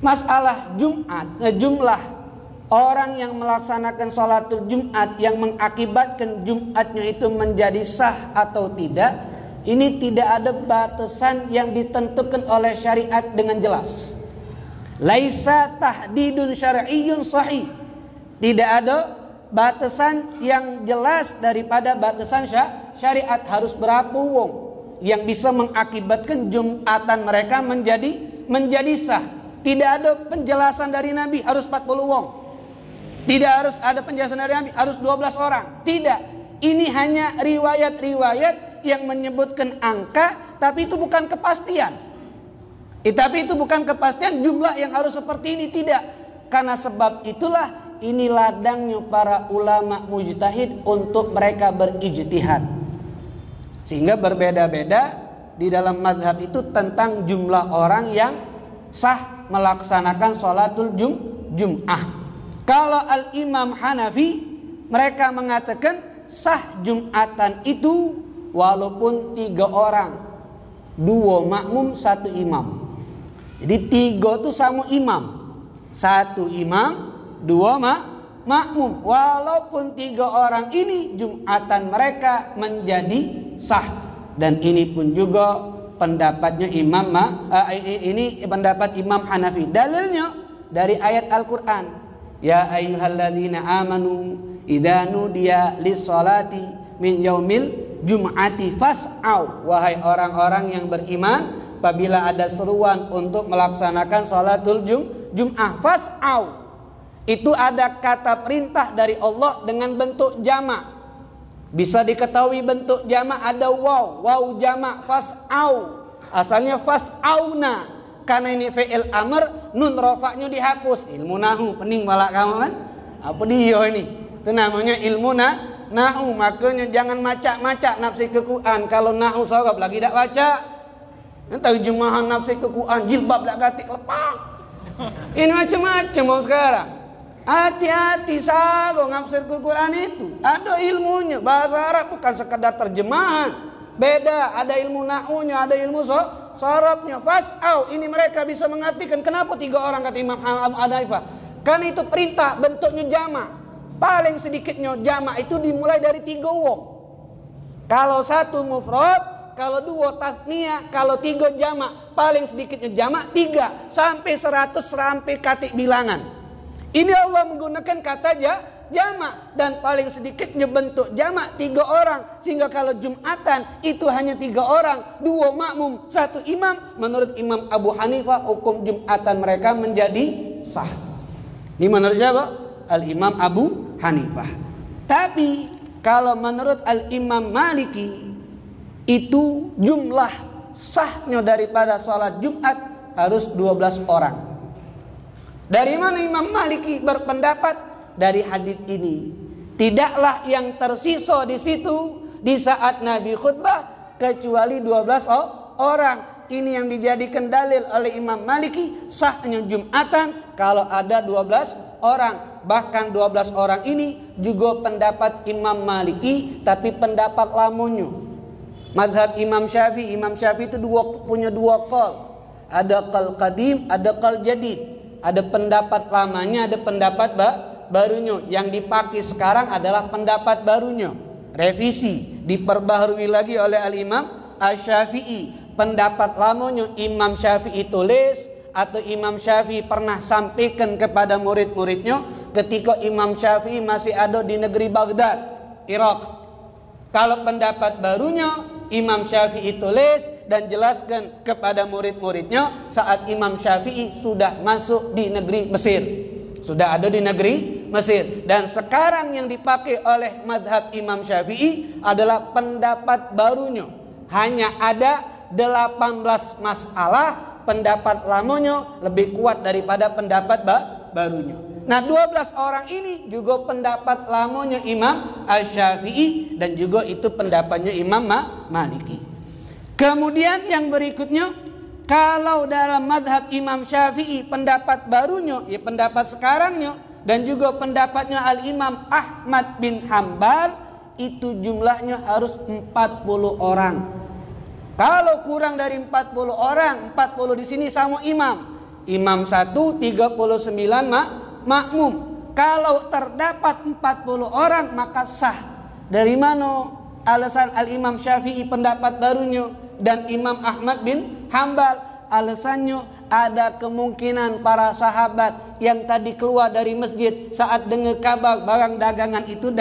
Masalah jumlah orang yang melaksanakan salatul Jumat yang mengakibatkan Jumatnya itu menjadi sah atau tidak, ini tidak ada batasan yang ditentukan oleh syariat dengan jelas. Laisa tahdidun syar'iyyun sahih. Tidak ada batasan yang jelas daripada batasan syariat harus berapa wong yang bisa mengakibatkan Jumatan mereka menjadi sah. Tidak ada penjelasan dari Nabi harus 40 wong. Tidak harus ada penjelasan dari Nabi harus 12 orang. Tidak. Ini hanya riwayat-riwayat yang menyebutkan angka, tapi itu bukan kepastian. Tapi itu bukan kepastian jumlah yang harus seperti ini, tidak. Karena sebab itulah ini ladangnya para ulama mujtahid untuk mereka berijtihad. Sehingga berbeda-beda di dalam mazhab itu tentang jumlah orang yang sah melaksanakan sholatul Jum'ah. Kalau al-Imam Hanafi, mereka mengatakan sah Jumatan itu walaupun 3 orang, 2 makmum 1 imam. Jadi 3 itu sama imam, 1 imam 2 makmum. Walaupun 3 orang ini Jumatan mereka menjadi sah. Dan ini pun juga pendapatnya ini pendapat Imam Hanafi. Dalilnya dari ayat Al-Quran. Ya ayyuhalladzina amanu idza nudiya lis-salati min yaumil jum'ati fas'au. Wahai orang-orang yang beriman, apabila ada seruan untuk melaksanakan salatul Jum'ah, fas'au. Itu ada kata perintah dari Allah dengan bentuk jamak. Bisa diketahui bentuk jamak ada waw jamak fas'au. Asalnya fas'auna. Karena ini fi'il amr, nun rofaknya dihapus. Ilmu nahu, pening balak kamu kan? Apa dia ini? Itu namanya ilmu nahu. Makanya jangan macak-macak nafsi ke Quran. Kalau nahu sorab lagi tak baca. Terjemahan nafsi ke Quran, jilbab tak gatik lepak. Ini macam-macam mau sekarang. Hati-hati sago ngafsir ke Quran itu. Ada ilmunya. Bahasa Arab bukan sekedar terjemahan. Beda, ada ilmu nahunya, ada ilmu sorabnya. Fas'au, ini mereka bisa mengartikan kenapa 3 orang kata Imam Abu Hanifah. Karena itu perintah bentuknya jamak. Paling sedikitnya jamak itu dimulai dari 3 wong. Kalau 1 mufrad, kalau 2 tasniyah, kalau 3 jamak. Paling sedikitnya jamak 3 sampai 100 sampai katik bilangan. Ini Allah menggunakan kata jamak, dan paling sedikitnya bentuk jamak 3 orang, sehingga kalau Jumatan itu hanya 3 orang, 2 makmum 1 imam. Menurut Imam Abu Hanifah hukum Jumatan mereka menjadi sah. Ini menurut siapa? Al-Imam Abu Hanifah. Tapi kalau menurut Al-Imam Maliki, itu jumlah sahnya daripada sholat Jumat harus 12 orang. Dari mana Imam Maliki berpendapat? Dari hadis ini. Tidaklah yang tersisa di situ di saat Nabi khutbah kecuali 12 orang. ini yang dijadikan dalil oleh Imam Maliki sahnya Jumatan kalau ada 12 orang. Bahkan 12 orang ini juga pendapat Imam Maliki, tapi pendapat lamonyo. Mazhab Imam Syafi'i itu punya dua qaul. Ada qaul qadim, ada qaul jadid. Ada pendapat lamanya, ada pendapat barunya. Yang dipakai sekarang adalah pendapat barunya. Revisi, diperbaharui lagi oleh Al-Imam Asy-Syafi'i. Pendapat lamanya Imam Syafi'i tulis atau Imam Syafi'i pernah sampaikan kepada murid-muridnya ketika Imam Syafi'i masih ada di negeri Baghdad, Irak. Kalau pendapat barunya Imam Syafi'i tulis dan jelaskan kepada murid-muridnya saat Imam Syafi'i sudah masuk di negeri Mesir. Sudah ada di negeri Mesir. Dan sekarang yang dipakai oleh madhab Imam Syafi'i adalah pendapat barunya. Hanya ada 18 masalah, pendapat lamanya lebih kuat daripada pendapat barunya. Nah, 12 orang ini juga pendapat lamanya Imam Asy-Syafi'i dan juga itu pendapatnya Imam Maliki. Kemudian yang berikutnya, kalau dalam madhab Imam Syafi'i pendapat barunya, ya pendapat sekarangnya, dan juga pendapatnya Al-Imam Ahmad bin Hambal, itu jumlahnya harus 40 orang. Kalau kurang dari 40 orang, 40 di sini sama imam. Imam 1, 39 makmum. Kalau terdapat 40 orang maka sah. Dari mana alasan Al-Imam Syafi'i pendapat barunya dan Imam Ahmad bin Hambal? Alasannya ada kemungkinan para sahabat yang tadi keluar dari masjid saat dengar kabar barang dagangan itu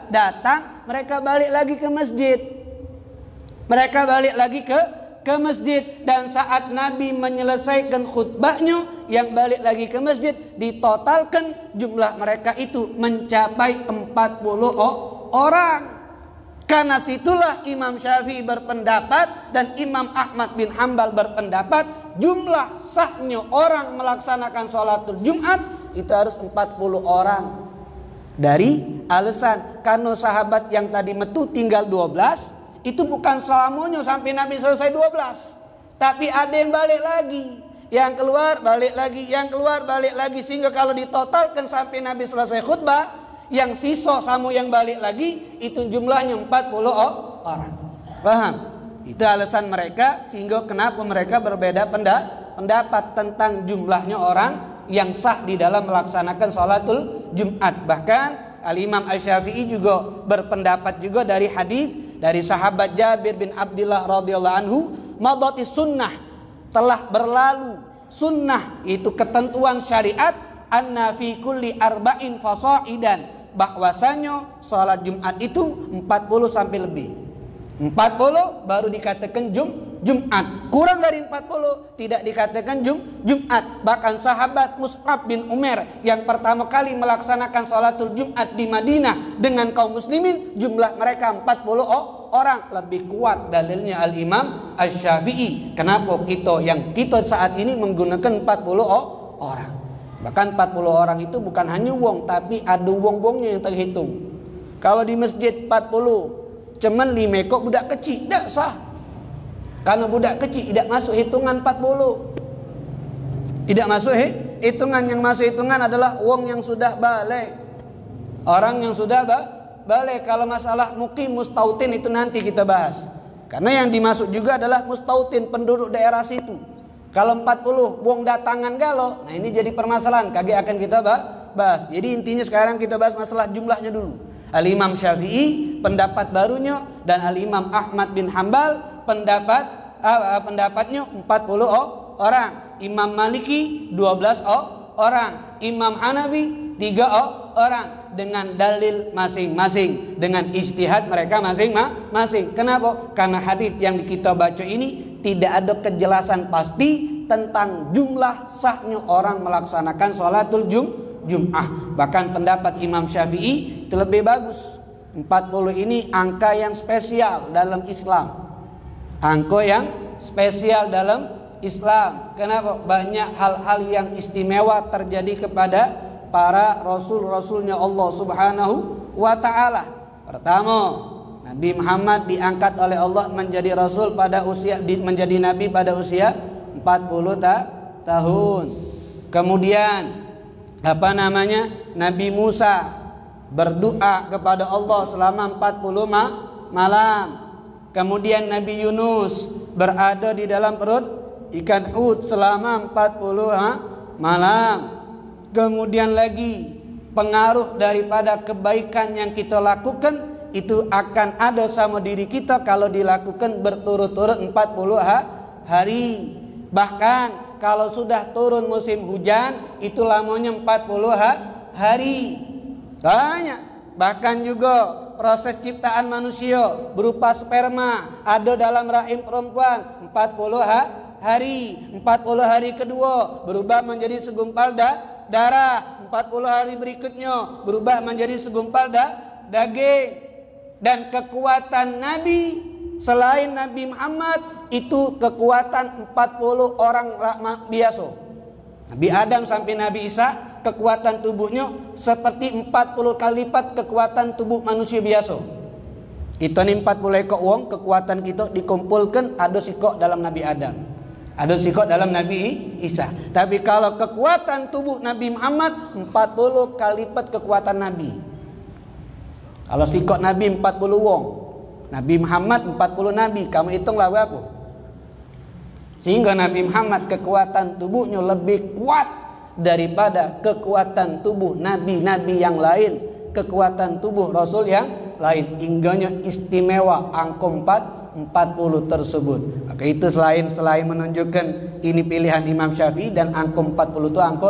datang, mereka balik lagi ke masjid. Mereka balik lagi ke masjid, dan saat Nabi menyelesaikan khutbahnya yang balik lagi ke masjid, ditotalkan jumlah mereka itu mencapai 40 orang. Karena situlah Imam Syafi'i berpendapat dan Imam Ahmad bin Hambal berpendapat jumlah sahnya orang melaksanakan sholatul Jumat itu harus 40 orang. Dari alasan karena sahabat yang tadi metu tinggal 12, itu bukan selamanya sampai Nabi selesai 12. Tapi ada yang balik lagi, yang keluar balik lagi, yang keluar balik lagi. Sehingga kalau ditotalkan sampai Nabi selesai khutbah, yang sisa sama yang balik lagi, itu jumlahnya 40 orang. Paham? Itu alasan mereka, sehingga kenapa mereka berbeda pendapat tentang jumlahnya orang yang sah di dalam melaksanakan sholatul Jumat. Bahkan Al-Imam Asy-Syafi'i juga berpendapat juga dari hadis dari sahabat Jabir bin Abdullah radhiyallahu anhu, madati sunnah, telah berlalu sunnah, itu ketentuan syariat, anna fi kulli arba'in fasaidan, bahwasanya salat Jumat itu 40 sampai lebih. 40 baru dikatakan Jumat. Kurang dari 40 tidak dikatakan Jumat. Bahkan sahabat Mus'ab bin Umair yang pertama kali melaksanakan sholatul Jumat di Madinah dengan kaum muslimin, jumlah mereka 40 orang. Lebih kuat dalilnya Al-Imam Asy-Syafi'i. Kenapa kita saat ini menggunakan 40 orang? Bahkan 40 orang itu bukan hanya wong, tapi ada wong-wongnya yang terhitung. Kalau di masjid 40 cuman 5 kok budak kecil, tidak sah. Karena budak kecil tidak masuk hitungan 40. Tidak masuk hitungan. Yang masuk hitungan adalah wong yang sudah balik. Orang yang sudah balik. Kalau masalah muqim mustautin itu nanti kita bahas. Karena yang dimasuk juga adalah mustautin, penduduk daerah situ. Kalau 40 wong datangan galo, nah ini jadi permasalahan, kagak akan kita bahas. Jadi intinya sekarang kita bahas masalah jumlahnya dulu. Al-Imam Syafi'i pendapat barunya dan Al-Imam Ahmad bin Hambal pendapatnya 40 orang. Imam Maliki 12 orang. Imam Hanafi 3 orang. Dengan dalil masing-masing, dengan ijtihad mereka masing-masing. Kenapa? Karena hadis yang kita baca ini tidak ada kejelasan pasti tentang jumlah sahnya orang melaksanakan sholatul Jum'ah. Bahkan pendapat Imam Syafi'i itu lebih bagus. 40 ini angka yang spesial dalam Islam. Angka yang spesial dalam Islam. Kenapa? Banyak hal-hal yang istimewa terjadi kepada para rasul-rasulnya Allah Subhanahu wa ta'ala. Pertama, Nabi Muhammad diangkat oleh Allah menjadi rasul pada usia menjadi nabi pada usia 40 tahun. Kemudian Nabi Musa berdoa kepada Allah selama 40 malam. Kemudian Nabi Yunus berada di dalam perut ikan Hud selama 40 malam. Kemudian lagi pengaruh daripada kebaikan yang kita lakukan itu akan ada sama diri kita kalau dilakukan berturut-turut 40 hari. Bahkan kalau sudah turun musim hujan itu lamanya 40 hari. Banyak. Bahkan juga proses ciptaan manusia berupa sperma ada dalam rahim perempuan 40 hari. 40 hari kedua berubah menjadi segumpal darah. 40 hari berikutnya berubah menjadi segumpal daging. Dan kekuatan Nabi selain Nabi Muhammad itu kekuatan 40 orang biasa. Nabi Adam sampai Nabi Isa kekuatan tubuhnya seperti 40 kali lipat kekuatan tubuh manusia biasa. Kita ni 40 ekor wong, kekuatan kita dikumpulkan ada sikok dalam Nabi Adam, ada sikok dalam Nabi Isa. Tapi kalau kekuatan tubuh Nabi Muhammad 40 kali lipat kekuatan Nabi. Kalau sikok Nabi 40 wong, Nabi Muhammad 40 Nabi, kamu hitunglah berapa? Sehingga Nabi Muhammad kekuatan tubuhnya lebih kuat daripada kekuatan tubuh Nabi-Nabi yang lain, kekuatan tubuh Rasul yang lain. Hingganya istimewa angka 40 tersebut. Maka itu selain menunjukkan ini pilihan Imam Syafi'i dan angka 40 itu angka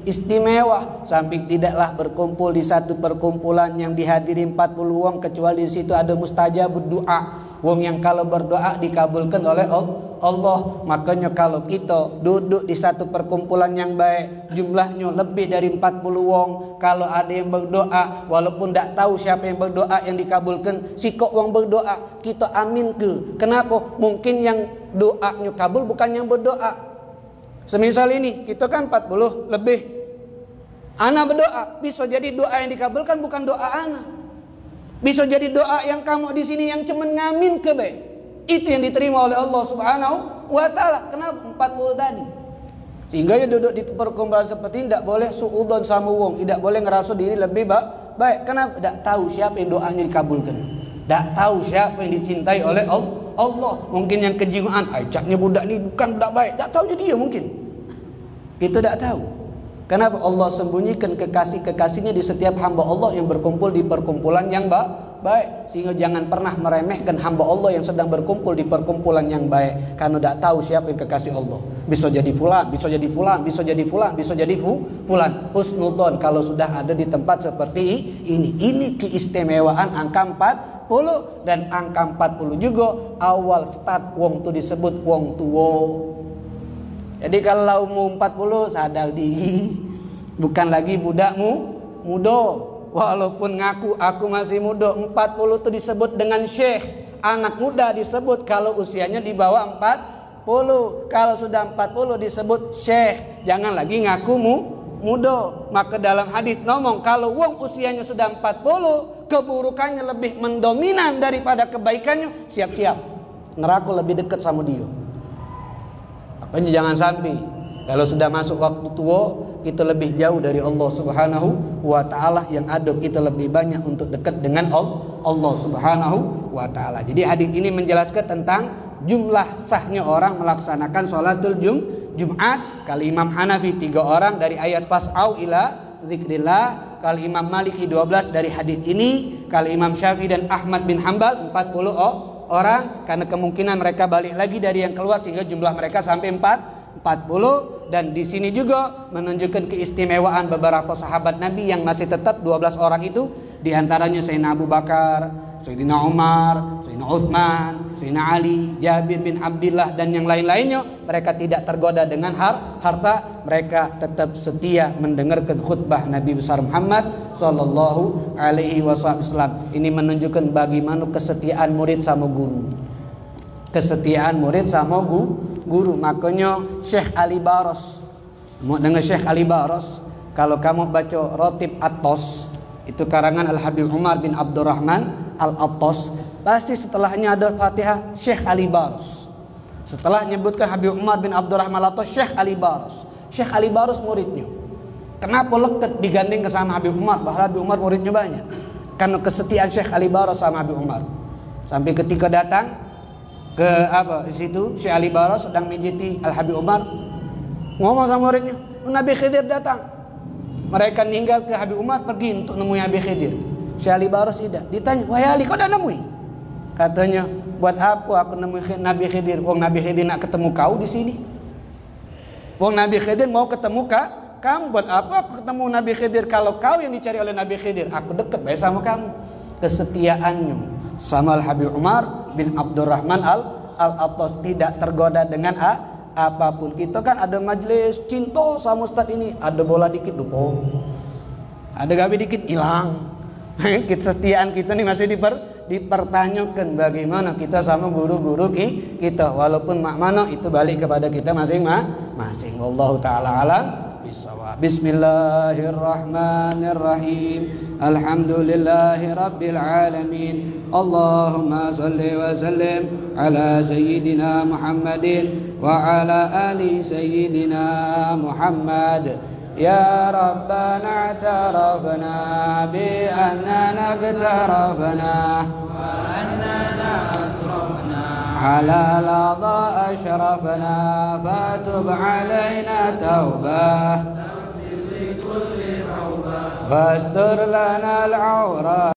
istimewa. Samping tidaklah berkumpul di satu perkumpulan yang dihadiri 40 wong kecuali di situ ada mustajabud doa. Wong yang kalau berdoa dikabulkan oleh Allah. Makanya kalau kita duduk di satu perkumpulan yang baik, jumlahnya lebih dari 40 wong, kalau ada yang berdoa walaupun tak tahu siapa yang berdoa yang dikabulkan, sikok wong berdoa kita amin ke. Kenapa? Mungkin yang doanya kabul bukan yang berdoa. Semisal ini kita kan 40 lebih, ana berdoa, bisa jadi doa yang dikabulkan bukan doa ana. Bisa jadi doa yang kamu di sini yang cuman ngamin ke baik. Itu yang diterima oleh Allah Subhanahu wa taala. Kenapa 40 tadi? Sehingga ya duduk di perkumpulan seperti ini tidak boleh suudzon sama wong, tidak boleh ngerasa diri lebih baik. Kenapa? Tidak tahu siapa yang doanya dikabulkan. Tidak tahu siapa yang dicintai oleh Allah. Mungkin yang kejiwaan, caknya budak ni bukan budak baik. Tak tahu je dia mungkin. Kita tak tahu. Kenapa Allah sembunyikan kekasih-kekasihnya di setiap hamba Allah yang berkumpul di perkumpulan yang baik. Sehingga jangan pernah meremehkan hamba Allah yang sedang berkumpul di perkumpulan yang baik. Karena tak tahu siapa yang kekasih Allah. Bisa jadi fulan, bisa jadi fulan, bisa jadi fulan, bisa jadi fulan. Husnudzon kalau sudah ada di tempat seperti ini. Ini keistimewaan angka 40. Dan angka 40 juga awal start wong tu disebut wong tuwo. Jadi kalau umur 40 sadar diri, bukan lagi budakmu muda. Walaupun ngaku aku masih muda, 40 itu disebut dengan syekh. Anak muda disebut kalau usianya di bawah 40. Kalau sudah 40 disebut syekh. Jangan lagi ngaku muda. Maka dalam hadis ngomong kalau wong usianya sudah 40, keburukannya lebih mendominan daripada kebaikannya, siap-siap neraka lebih dekat sama dia. Makanya jangan sampai kalau sudah masuk waktu tua kita lebih jauh dari Allah Subhanahu wa taala, yang ada kita lebih banyak untuk dekat dengan Allah Subhanahu wa taala. Jadi hadis ini menjelaskan tentang jumlah sahnya orang melaksanakan sholatul Jumat. Kalau Imam Hanafi 3 orang dari ayat fas'au ila zikrillah. Kalau Imam Maliki 12 dari hadis ini. Kalau Imam Syafi'i dan Ahmad bin Hambal 40 orang, karena kemungkinan mereka balik lagi dari yang keluar sehingga jumlah mereka sampai 40. Dan di sini juga menunjukkan keistimewaan beberapa sahabat Nabi yang masih tetap 12 orang itu, di antaranya Sayyidina Abu Bakar, Sayyidina Umar, Sayyidina Uthman, Sayyidina Ali, Jabir bin Abdullah dan yang lain-lainnya. Mereka tidak tergoda dengan harta, mereka tetap setia mendengarkan khutbah Nabi besar Muhammad sallallahu alaihi wasallam. Ini menunjukkan bagaimana kesetiaan murid sama guru. Kesetiaan murid sama guru. Makanya Syekh Ali Baros, mau dengar Syekh Ali Baros? Kalau kamu baca Rotib At-Tos, itu karangan Al-Habib Umar bin Abdurrahman Al-Attas, pasti setelahnya ada Fatihah Syekh Ali Barus. Setelah menyebutkan Habib Umar bin Abdurrahman Al-Attas, Syekh Ali Barus. Syekh Ali Barus muridnya. Kenapa leket digandeng ke sama Habib Umar? Bahwa Habib Umar muridnya banyak. Karena kesetiaan Syekh Ali Barus sama Habib Umar. Sampai ketika datang ke di situ Syekh Ali Barus sedang mijiti Al Habib Umar, ngomong sama muridnya, Nabi Khidir datang. Mereka ninggal ke Habib Umar pergi untuk nemui Nabi Khidir. Syekh Ali Barus tidak. Ditanya, wahai Ali, kau dah nemui? Katanya, buat apa aku nemui Nabi Khidir? Wong Nabi Khidir nak ketemu kau di sini. Wong Nabi Khidir mau ketemu kamu. Buat apa aku ketemu Nabi Khidir kalau kau yang dicari oleh Nabi Khidir? Aku dekat baik sama kamu. Kesetiaannya sama Al Habib Umar bin Abdurrahman Al-Attas tidak tergoda dengan apapun. Kita kan ada majelis cinta sama ustaz ini, ada bola dikit lupa, ada gabi dikit hilang. Kesetiaan kita ini masih dipertanyakan bagaimana kita sama guru-guru kita, walaupun makmana itu balik kepada kita masing-masing. Wallahu taala alam bisawab. Bismillahirrahmanirrahim. Alhamdulillahi rabbil alamin. Allahumma shalli wa sallim ala sayyidina Muhammadin wa ala ali sayyidina Muhammad. Ya Rabbana i'tarafna bi annana i'tarafna wa annana asrafna ala ladha ashrafna fatub alayna tawbah fastur lana al-awra.